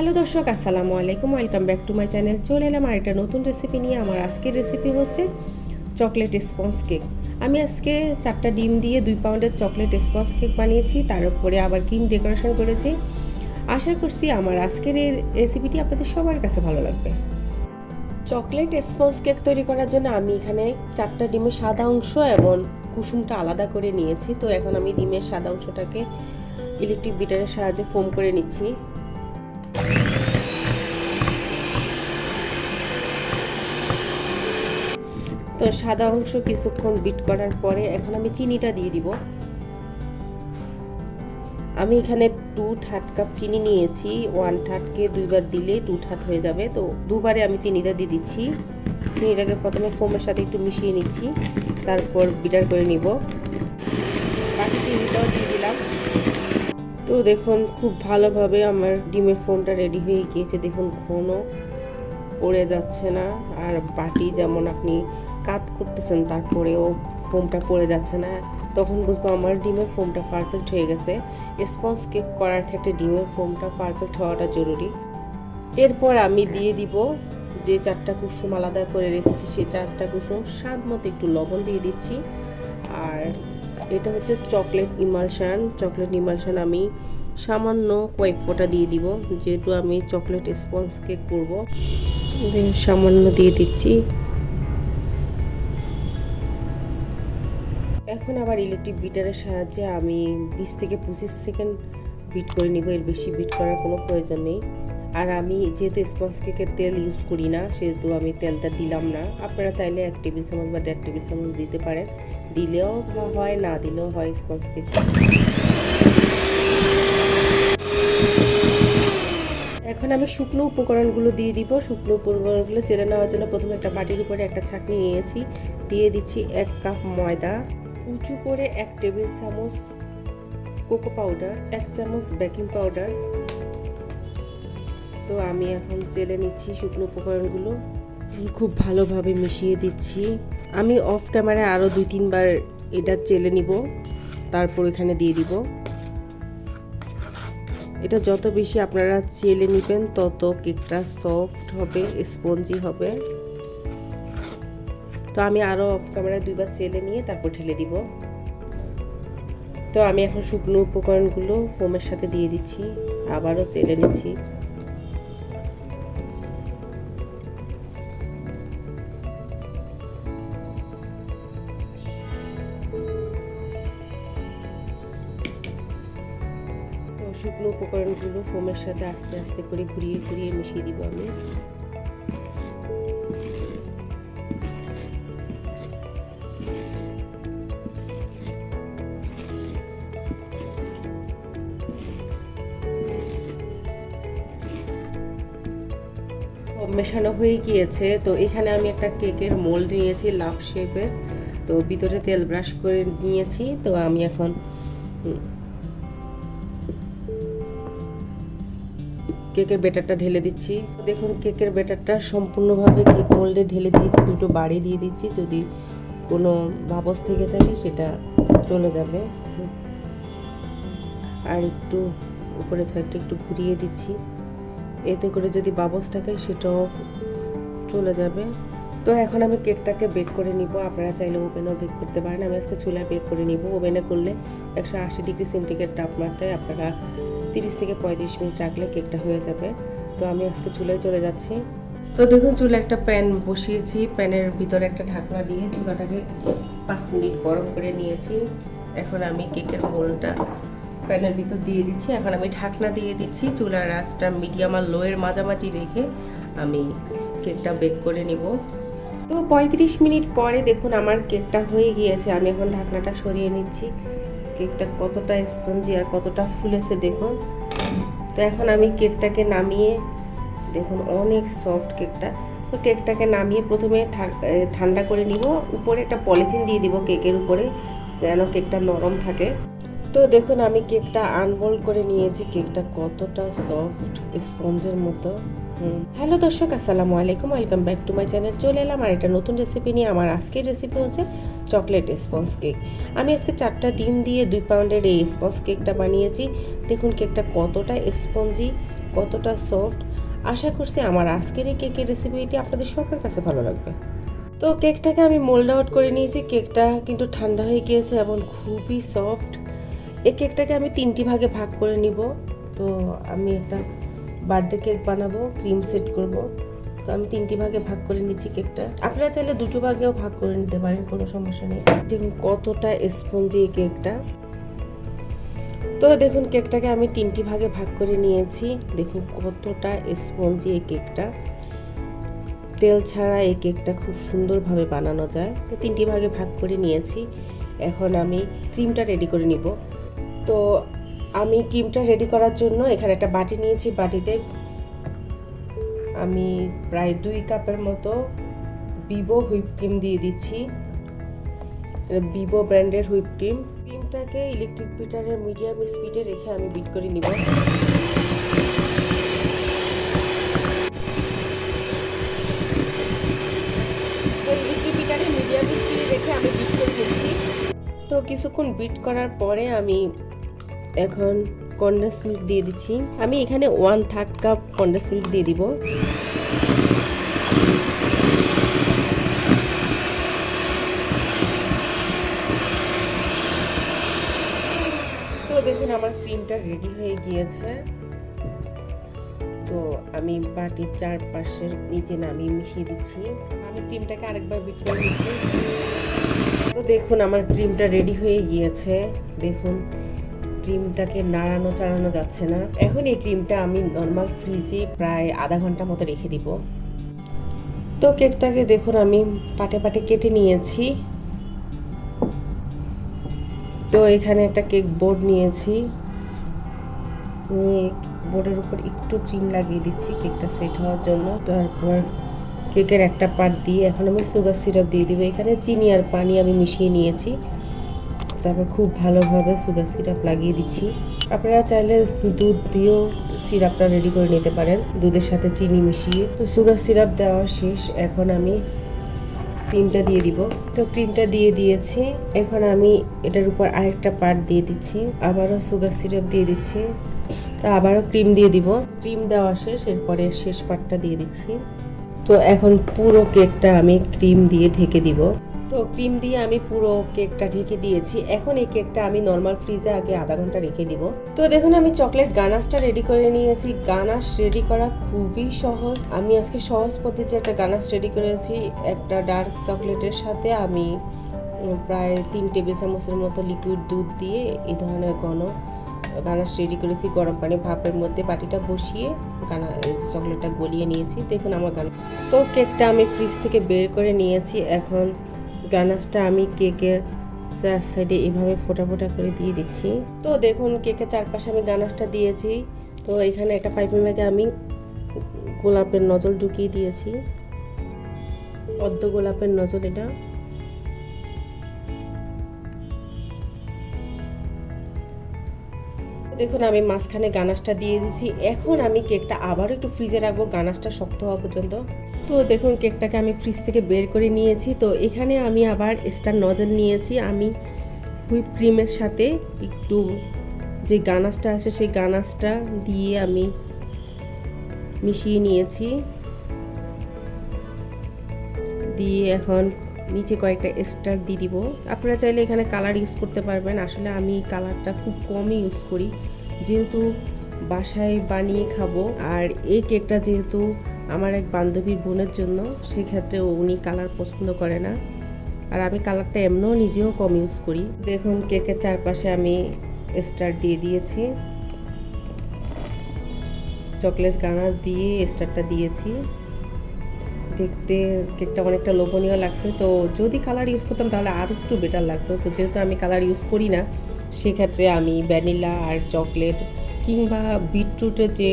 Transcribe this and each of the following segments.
Hello দর্শক, আসসালামু আলাইকুম। Welcome back to my channel. চলে এলাম আর একটা নতুন রেসিপি নিয়ে। আমার আজকের রেসিপি হচ্ছে চকলেট স্পঞ্জ কেক। আমি আজকে 4টা ডিম দিয়ে 2 পাউন্ডের চকলেট স্পঞ্জ কেক বানিয়েছি, তার উপরে আবার ক্রিম ডেকোরেশন করেছি। আশা করছি আমার আজকের এই রেসিপিটি আপনাদের সবার কাছে ভালো লাগবে। চকলেট স্পঞ্জ কেক তৈরি করার জন্য আমি এখানে 4টা ডিমের সাদা অংশ এবং কুসুমটা আলাদা করে নিয়েছি। তো এখন আমি ডিমের সাদা অংশটাকে ইলেকট্রিক বিটারের সাহায্যে ফোম করে নিচ্ছি। তো সাদা অংশ কিছুক্ষণ বিট করার পরে এখন আমি চিনিটা দিয়ে দিব। আমি এখানে 2/3 কাপ চিনি নিয়েছি। 1/3কে 2বার দিলে 2/3 হয়ে যাবে। তো দুবারে আমি চিনিটা দিয়ে দিচ্ছি। চিনিটাকে প্রথমে ফোমের সাথে একটু মিশিয়ে নিচ্ছি, তারপর বিটার করে নিব। বাকি চিনিটাও দিয়ে দিলাম। তো দেখুন খুব ভালোভাবে আমার ডিমের ফোমটা রেডি হয়ে গিয়েছে। দেখুন ঘন পড়ে যাচ্ছে না, আর বাটি যেমন আপনি কাট করতেছেন তারপরেও ফোমটা পড়ে যাচ্ছে না, তখন বুঝবো আমার ডিমের ফোমটা পারফেক্ট হয়ে গেছে। স্পঞ্জ কেক করার ক্ষেত্রে ডিমের ফোমটা পারফেক্ট হওয়াটা জরুরি। এরপর আমি দিয়ে দিব যে 4টা কুসুম আলাদা করে রেখেছি, সেই 4টা কুসুম স্বাদ মতো একটু লবণ দিয়ে দিচ্ছি। আর এটা হচ্ছে চকলেট ইমালশন আমি সামান্য কয়েক ফোঁটা দিয়ে দিব, যেহেতু আমি চকলেট স্পঞ্জ কেক করব। সামান্য দিয়ে দিচ্ছি। এখন আবার ইলেকট্রিক বিটারের সাহায্যে আমি 20 থেকে 25 সেকেন্ড বিট করে নিব। এর বেশি বিট করার কোনো প্রয়োজন নেই। আর আমি যেহেতু স্পঞ্জ কেকের তেল ইউজ করি না, সেহেতু আমি তেলটা দিলাম না। আপনারা চাইলে 1 টেবিল চামচ বা 1.5 টেবিল চামচ দিতে পারেন। দিলেও হয়, না দিলেও হয় স্পঞ্জ কেক। এখন আমি শুকনো উপকরণগুলো দিয়ে দিব। শুকনো উপকরণগুলো চেলে নেওয়ার জন্য প্রথমে একটা বাটির উপরে একটা ছাঁকনি নিয়েছি, দিয়ে দিচ্ছি 1 কাপ ময়দা, উঁচু করে 1 টেবিল চামচ কোকো পাউডার, 1 চামচ বেকিং পাউডার। তো আমি এখন চেলে নিচ্ছি শুকনো উপকরণগুলো, খুব ভালোভাবে মিশিয়ে দিচ্ছি। আমি অফ ক্যামেরায় আরও 2-3 বার এটা চেলে নিব, তারপর এখানে দিয়ে দিব। এটা যত বেশি আপনারা চেলে নেবেন তত কেকটা সফট হবে, স্পঞ্জি হবে। তো আমি আরও অফ ক্যামেরায় 2 বার চেলে নিয়ে তারপর ঢেলে দিব। তো আমি এখন শুকনো উপকরণগুলো ফোমের সাথে দিয়ে দিচ্ছি, আবারও চেলে নিচ্ছি। শুকনো উপকরণগুলো ফোমের সাথে আস্তে আস্তে করে ঘুরিয়ে ঘুরিয়ে মিশিয়ে দিব আমি। মেশানো হয়ে গিয়েছে। তো এখানে আমি একটা কেকের মোল্ড নিয়েছি লাভ শেপের, তো ভিতরে তেল ব্রাশ করে নিয়েছি। তো আমি এখন কেকের ব্যাটারটা ঢেলে দিচ্ছি। দেখুন কেকের ব্যাটারটা সম্পূর্ণভাবে কেক মোল্ডে ঢেলে দিয়েছি। 2টো বাড়ি দিয়ে দিচ্ছি, যদি কোনো বাবস থেকে থাকে সেটা চলে যাবে। আর একটু উপরের সাইডটা একটু ঘুরিয়ে দিচ্ছি, এতে করে যদি বাবস থাকে সেটাও চলে যাবে। তো এখন আমি কেকটাকে বেক করে নিব। আপনারা চাইলে ওভেনেও বেক করতে পারেন। আমি আজকে চুলায় বেক করে নিব। ওভেনে করলে 180 ডিগ্রি সেন্টিগ্রেড তাপমাত্রায় আপনারা 30 থেকে 35 মিনিট রাখলে কেকটা হয়ে যাবে। তো আমি আজকে চুলায় চলে যাচ্ছি। তো দেখুন চুলায় একটা প্যান বসিয়েছি, প্যানের ভিতরে একটা ঢাকনা দিয়ে চুলাটাকে 5 মিনিট গরম করে নিয়েছি। এখন আমি কেকের মোল্ডটা প্যানের ভিতর দিয়ে দিচ্ছি। এখন আমি ঢাকনা দিয়ে দিচ্ছি। চুলার আঁচটা মিডিয়াম আর লোয়ের মাঝামাঝি রেখে আমি কেকটা বেক করে নিব। তো 35 মিনিট পরে দেখুন আমার কেকটা হয়ে গিয়েছে। আমি এখন ঢাকনাটা সরিয়ে নিচ্ছি। কেকটা কতটা স্পঞ্জি আর কতটা ফুলেছে দেখুন। তো এখন আমি কেকটাকে নামিয়ে, দেখুন অনেক সফট কেকটা। তো কেকটাকে নামিয়ে প্রথমে ঠান্ডা করে নিব। উপরে একটা পলিথিন দিয়ে দিব কেকের উপরে, যেন কেকটা নরম থাকে। তো দেখুন আমি কেকটা আনবোল্ড করে নিয়েছি। কেকটা কতটা সফট, স্পঞ্জের মতো। হ্যালো দর্শক, আসসালামু আলাইকুম। Welcome back to my channel. চলে এলাম আর একটা নতুন রেসিপি নিয়ে। আমার আজকের রেসিপি হচ্ছে চকলেট স্পঞ্জ কেক। আমি আজকে 4টা ডিম দিয়ে 2 পাউন্ডের এই স্পঞ্জ কেকটা বানিয়েছি। দেখুন কেকটা কতটা স্পঞ্জি, কতটা সফট। আশা করছি আমার আজকের এই কেকের রেসিপিটি আপনাদের সবার কাছে ভালো লাগবে। তো কেকটাকে আমি মোল্ড আউট করে নিয়েছি। কেকটা কিন্তু ঠান্ডা হয়ে গিয়েছে এবং খুবই সফট। এই কেকটাকে আমি 3টি ভাগে ভাগ করে নিব। তো আমি একটা বার্থডে কেক বানাবো, ক্রিম সেট করব। তো আমি 3টি ভাগে ভাগ করে নিচ্ছি কেকটা। আপনারা চাইলে 2টো ভাগেও ভাগ করে নিতে পারেন, কোনো সমস্যা নেই। দেখুন কতটা স্পঞ্জি এই কেকটা। তো দেখুন কেকটাকে আমি 3টি ভাগে ভাগ করে নিয়েছি। দেখুন কতটা স্পঞ্জি এই কেকটা। তেল ছাড়া এই কেকটা খুব সুন্দরভাবে বানানো যায়। তো 3টি ভাগে ভাগ করে নিয়েছি। এখন আমি ক্রিমটা রেডি করে নিব। তো আমি ক্রিমটা রেডি করার জন্য এখানে একটা বাটি নিয়েছি। বাটিতে আমি প্রায় 2 কাপের মতো ভিভো হুইপ ক্রিম দিয়ে দিচ্ছি। ভিভো ব্র্যান্ডের হুইপ ক্রিম। ক্রিমটাকে ইলেকট্রিক বিটারের মিডিয়াম স্পিডে রেখে আমি বিট করে নিব। ইলেকট্রিক বিটারে মিডিয়াম স্পিডে রেখে আমি বিট করে নিচ্ছি। তো কিছুক্ষণ বিট করার পরে আমি এখন কনডেন্স মিল্ক দিয়ে দিচ্ছি। আমি এখানে 1/3 কাপ কনডেন্স মিল্ক দিয়ে দিব। তো দেখুন আমার ক্রিমটা রেডি হয়ে গিয়েছে। তো আমি বাটির চারপাশের নিচে নামিয়ে মিশিয়ে দিচ্ছি। আমি ক্রিমটাকে আরেকবার বিট করে দিচ্ছি। তো দেখুন আমার ক্রিমটা রেডি হয়ে গিয়েছে। দেখুন ক্রিমটাকে নাড়ানো চাড়ানো যাচ্ছে না। এখন এই ক্রিমটা আমি নর্মাল ফ্রিজে প্রায় আধা ঘন্টা মতো রেখে দিব। তো কেকটাকে দেখুন আমি পাটে পাটে কেটে নিয়েছি। তো এখানে একটা কেক বোর্ড নিয়েছি, নিয়ে বোর্ডের উপর একটু ক্রিম লাগিয়ে দিচ্ছি কেকটা সেট হওয়ার জন্য। তারপর কেকের একটা পার্ট দিয়ে এখন আমি সুগার সিরাপ দিয়ে দিব। এখানে চিনি আর পানি আমি মিশিয়ে নিয়েছি। তারপর খুব ভালোভাবে সুগার সিরাপ লাগিয়ে দিচ্ছি। আপনারা চাইলে দুধ দিয়েও সিরাপটা রেডি করে নিতে পারেন, দুধের সাথে চিনি মিশিয়ে। তো সুগার সিরাপ দেওয়া শেষ। এখন আমি ক্রিমটা দিয়ে দিব। তো ক্রিমটা দিয়ে দিয়েছি। এখন আমি এটার উপর আরেকটা পার্ট দিয়ে দিচ্ছি, আবারও সুগার সিরাপ দিয়ে দিচ্ছি। তো আবারও ক্রিম দিয়ে দিব। ক্রিম দেওয়া শেষ, এরপরে শেষ পার্টটা দিয়ে দিচ্ছি। তো এখন পুরো কেকটা আমি ক্রিম দিয়ে ঢেকে দিব। তো ক্রিম দিয়ে আমি পুরো কেকটা ঢেকে দিয়েছি। এখন এই কেকটা আমি নর্মাল ফ্রিজে আগে আধা ঘন্টা রেখে দিব। তো দেখুন আমি চকলেট গানাশটা রেডি করে নিয়েছি। গানাশ রেডি করা খুবই সহজ। আমি আজকে সহজ পদ্ধতিতে একটা গানাশ রেডি করেছি। একটা ডার্ক চকলেটের সাথে আমি প্রায় 3 টেবিল চামচের মতো লিকুইড দুধ দিয়ে এই ধরনের গানাশ রেডি করেছি। গরম পানি ভাপের মধ্যে বাটিটা বসিয়ে চকলেটটা গলিয়ে নিয়েছি। দেখুন আমার তো কেকটা আমি ফ্রিজ থেকে বের করে নিয়েছি। এখন গানাশটা আমি কেকের চার সাইডে এভাবে ফোটা ফোটা করে দিয়ে দিচ্ছি। তো দেখুন কেকের চারপাশে আমি গানাশটা দিয়েছি। তো এখানে একটা পাইপের ব্যাগে আমি গোলাপের নজল ঢুকিয়ে দিয়েছি, পদ্ম গোলাপের নজল এটা। দেখুন আমি মাঝখানে গানাশটা দিয়ে দিয়েছি। এখন আমি কেকটা আবার একটু ফ্রিজে রাখবো গানাশটা শক্ত হওয়া পর্যন্ত। তো দেখুন কেকটাকে আমি ফ্রিজ থেকে বের করে নিয়েছি। তো এখানে আমি আবার স্টার নজল নিয়েছি। আমি হুইপ ক্রিমের সাথে একটু যে গানাশটা আছে সেই গানাশটা দিয়ে আমি মিশিয়ে নিয়েছি। দিয়ে এখন নিচে কয়েকটা স্টার দিয়ে দিব। আপনারা চাইলে এখানে কালার ইউজ করতে পারবেন। আসলে আমি কালারটা খুব কমই ইউজ করি, যেহেতু বাসায় বানিয়ে খাবো। আর এই কেকটা যেহেতু আমার এক বান্ধবীর বোনের জন্য, সেক্ষেত্রে উনি কালার পছন্দ করে না। আর আমি কালারটা এমনিও নিজেও কম ইউজ করি। দেখুন কেকের চারপাশে আমি স্টার দিয়ে দিয়েছি, চকলেট গানাশ দিয়ে স্টারটা দিয়েছি। দেখতে কেকটা অনেকটা লোভনীয় লাগছে। তো যদি কালার ইউজ করতাম তাহলে আর একটু বেটার লাগতো। তো যেহেতু আমি কালার ইউজ করি না, সেক্ষেত্রে আমি ভ্যানিলা আর চকলেট কিংবা বিটরুটের যে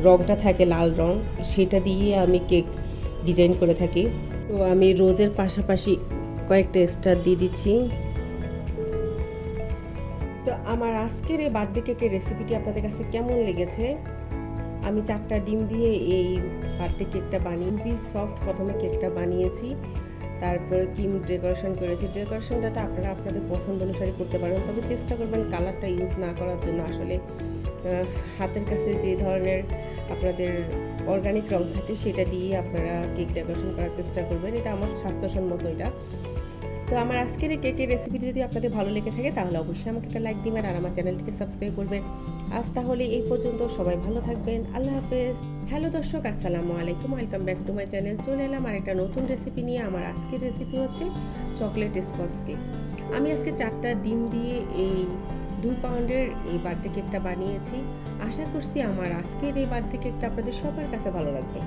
রঙটা থাকে লাল রং, সেটা দিয়ে আমি কেক ডিজাইন করে থাকি। তো আমি রোজের পাশাপাশি কয়েকটা স্টার দিয়ে দিচ্ছি। তো আমার আজকের এই বার্থডে কেকের রেসিপিটি আপনাদের কাছে কেমন লেগেছে? আমি 4টা ডিম দিয়ে এই বার্থডে কেকটা বানিয়ে খুবই সফট প্রথমে কেকটা বানিয়েছি, তারপরে ক্রিম ডেকোরেশন করেছি। ডেকোরেশনটা আপনারা আপনাদের পছন্দ অনুসারে করতে পারেন, তবে চেষ্টা করবেন কালারটা ইউজ না করার জন্য। আসলে হাতের কাছে যে ধরনের আপনাদের অর্গানিক রং থাকে সেটা দিয়ে আপনারা কেক ডেকোরেশন করার চেষ্টা করবেন। এটা আমার স্বাস্থ্যসম্মত এটা। তো আমার আজকের এই কেকের রেসিপিটি যদি আপনাদের ভালো লেগে থাকে তাহলে অবশ্যই আমাকে একটা লাইক দিবেন আর আমার চ্যানেলটিকে সাবস্ক্রাইব করবেন। আজ তাহলে এই পর্যন্ত, সবাই ভালো থাকবেন, আল্লাহ হাফেজ। হ্যালো দর্শক, আসসালামু আলাইকুম, welcome back to my channel. চলে এলাম আর একটা নতুন রেসিপি নিয়ে। আমার আজকের রেসিপি হচ্ছে চকলেট স্পঞ্জ কেক। আমি আজকে 4টা ডিম দিয়ে এই 2 পাউন্ডের এই বার্থডে কেকটা বানিয়েছি। আশা করছি আমার আজকের এই বার্থডে কেকটা আপনাদের সবার কাছে ভালো লাগবে।